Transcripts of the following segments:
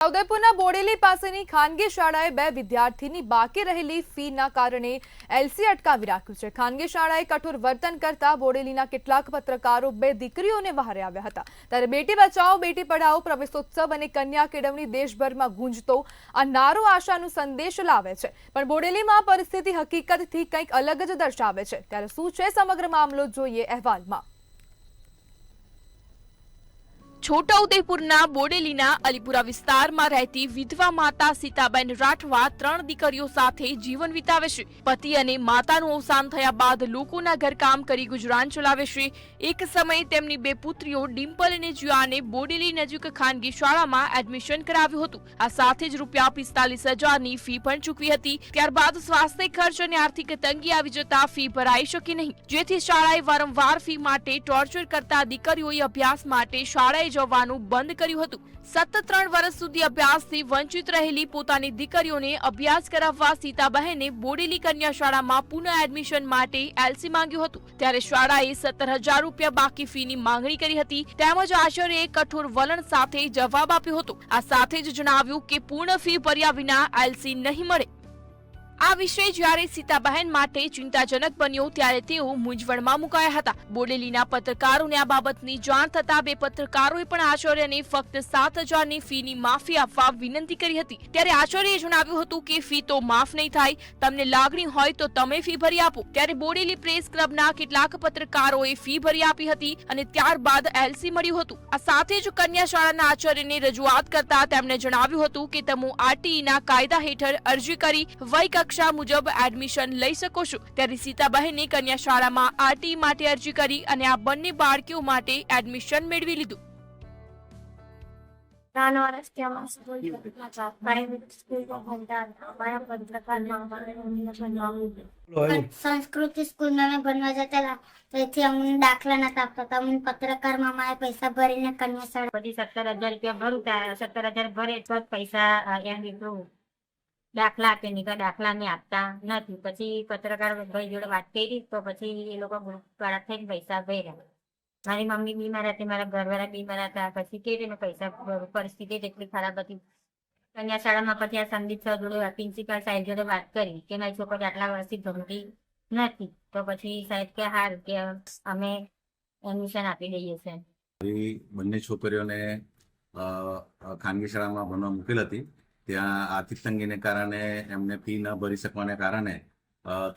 ઉદયપુરના બોડેલી પાસેની ખાનગી શાળાએ બે વિદ્યાર્થીની બાકી રહેલી ફીના કારણે એલસી અટકાવી રાખ્યું છે। ખાનગી શાળાએ કઠોર વર્તન કરતા બોડેલીના કેટલાક પત્રકારો બે દીકરીઓને વહારે આવ્યા હતા। ત્યારે બેટી બચાવો બેટી પઢાઓ પ્રવેશોત્સવ અને કન્યા કેળવણી દેશભરમાં ગુંજતો આ નારો આશાનો સંદેશ લાવે છે, પણ બોડેલીમાં પરિસ્થિતિ હકીકતથી કંઈક અલગ જ દર્શાવે છે। ત્યારે શું છે સમગ્ર મામલો, જોઈએ અહેવાલમાં। છોટાઉદેપુરના બોડેલીના અલીપુરા વિસ્તારમાં રહેતી વિધવા માતા સીતાબેન રાઠવા ત્રણ દીકરીઓ સાથે જીવન વિતાવે છે। પતિ અને માતાનું અવસાન થયા બાદ લોકોના ઘરકામ કરી ગુજરાન ચલાવે છે। એક સમયે તેમની બે પુત્રીઓ ડિમ્પલ અને જિયાને બોડેલી નજીક ખાનગી શાળામાં એડમિશન કરાવ્યું હતું। આ સાથે જ ₹45,000ની ફી પણ ચૂકવી હતી। ત્યારબાદ સ્વાસ્થ્ય ખર્ચ અને આર્થિક તંગી આવી જતા ફી ભરાઈ શકી નહીં, જેથી શાળાએ વારંવાર ફી માટે ટોર્ચર કરતા દીકરીઓએ અભ્યાસ માટે શાળાએ જવાનું બંધ કર્યું હતું। સતત 3 વર્ષ સુધી અભ્યાસથી વંચિત રહેલી પોતાની દીકરીઓને અભ્યાસ કરાવવા સીતાબહેને બોડેલી કન્યા શાળામાં પુનઃ એડમિશન માટે એલસી માંગ્યું હતું। ત્યારે શાળાએ ₹17,000 બાકી ફીની માંગણી કરી હતી, તેમજ આચાર્યએ કઠોર વલણ સાથે જવાબ આપ્યો હતો। આ સાથે જ જણાવ્યું કે પૂર્ણ ફી ભર્યા વિના એલસી નહીં મળે। આ વિષય જ્યારે સીતાબહેન માટે ચિંતાજનક બન્યો ત્યારે તેઓ મૂંઝવણમાં મુકાયા હતા। બોડેલીના પત્રકારોને આ બાબતની જાણ થતા બે પત્રકારોએ પણ આચાર્યને ફક્ત ₹7,000ની ફીની માફી આપવા વિનંતી કરી હતી। ત્યારે આચાર્યએ જણાવ્યું હતું કે ફી તો માફ નહીં થાય, તમને લાગણી હોય તો તમે ફી ભરી આપો। ત્યારે બોડેલી પ્રેસ ક્લબના કેટલાક પત્રકારોએ ફી ભરી આપી હતી અને ત્યારબાદ એલસી મળ્યું હતું। આ સાથે જ કન્યા શાળાના આચાર્યને રજૂઆત કરતા તેમણે જણાવ્યું હતું કે તમે આરટીઈના કાયદા હેઠળ અરજી કરી વય કક્ષા મુજબ એડમિશન લઈ શકો છો। ત્યારે સીતાબહેને કન્યા શાળામાં આરટીઈ માટે અરજી કરી અને આ બંને બાળકીઓ માટે એડમિશન મેળવી લીધું। 3 વર્ષથી અમે સ્કૂલમાં હતા, પ્રાઇવેટ સ્કૂલમાં ભણતા હતા। અમારા પત્રકારમાં અમારે સંસ્કૃતિ સ્કૂલમાં અમે ભણવા જતા હતા, તેથી અમને દાખલા નતા આપતા હતા। અમને પત્રકારમાં અમારે પૈસા ભરીને કન્યા શાળા પછી ₹17,000 ભરું ત્યાં 17,000 ભરે તો જ પૈસા એમ દીકરું દાખલા આપે, નહીં તો દાખલા ને આપતા નથી। પછી પત્રકાર ભાઈ જોડે વાત કરી તો પછી એ લોકો ગ્રુપ વાળા થઈને પૈસા ભર્યા। મારી મમ્મી બીમાર હતી, મારા ઘરવાળા બીમાર હતા, પછી કેવી રીતે પૈસા પરિસ્થિતિ એટલી ખરાબ હતી। કન્યા શાળામાં પછી આ સંદીપ સર જોડે પ્રિન્સિપાલ સાહેબ જોડે વાત કરી કે મારી છોકરી આટલા વર્ષથી ભણતી નથી, તો પછી સાહેબ કે હાર કે અમે એડમિશન આપી દઈએ છીએ। બંને છોકરીઓને ખાનગી શાળામાં ભણવા મૂકેલ હતી। ત્યાં આર્થિક તંગીને કારણે એમને ફી ન ભરી શકવાને કારણે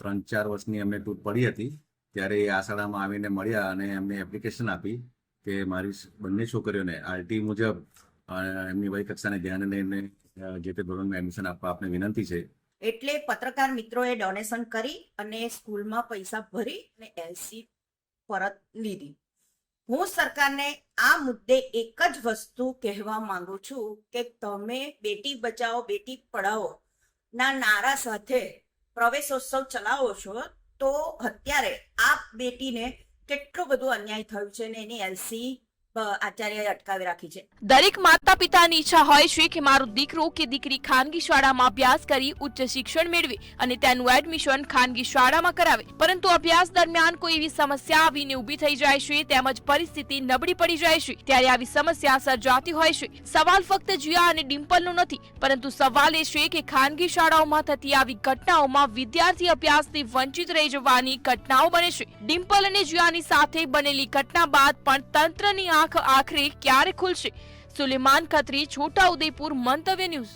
3-4 વર્ષની એમને તૂટ પડી હતી। ત્યારે આ શાળામાં આવીને મળ્યા અને એમને એપ્લિકેશન આપી કે મારી બંને છોકરીઓને આરટી મુજબ એમની વય કક્ષાને ધ્યાને લઈને જે તે ધોરણમાં એડમિશન આપવા આપને વિનંતી છે। એટલે પત્રકાર મિત્રોએ ડોનેશન કરી અને સ્કૂલમાં પૈસા ભરી અને એલસી પરત લીધી। હું સરકારને આ મુદ્દે એક જ વસ્તુ કહેવા માંગુ છું કે તમે બેટી બચાવો બેટી પઢાઓ ના નારા સાથે પ્રવેશોત્સવ ચલાવો છો, તો અત્યારે આ બેટીને કેટલું બધું અન્યાય થયું છે ને એની એલસી આચાર્યએ અટકાવી રાખી છે। દરેક માતા પિતાની ઈચ્છા હોય છે કે મારો દીકરો કે દીકરી ખાનગી શાળામાં અભ્યાસ કરી ઉચ્ચ શિક્ષણ મેળવે અને તેનું એડમિશન ખાનગી શાળામાં કરાવે, પરંતુ અભ્યાસ દરમિયાન કોઈ એવી સમસ્યા આવીને ઊભી થઈ જાય છે, તેમજ પરિસ્થિતિ નબળી પડી જાય છે, ત્યારે આવી સમસ્યા સર્જાતી હોય છે। સવાલ ફક્ત જિયા અને ડિમ્પલનો નથી, પરંતુ સવાલ એ છે કે ખાનગી શાળાઓમાં થતી આવી ઘટનાઓમાં વિદ્યાર્થી અભ્યાસથી વંચિત રહી જવાની ઘટનાઓ બને છે। ડિમ્પલ અને જિયાની સાથે બનેલી ઘટના બાદ પણ તંત્રની આંખ આખરે ક્યારે ખુલશે? સુલેમાન ખત્રી, છોટાઉદેપુર, મંતવ્ય ન્યૂઝ।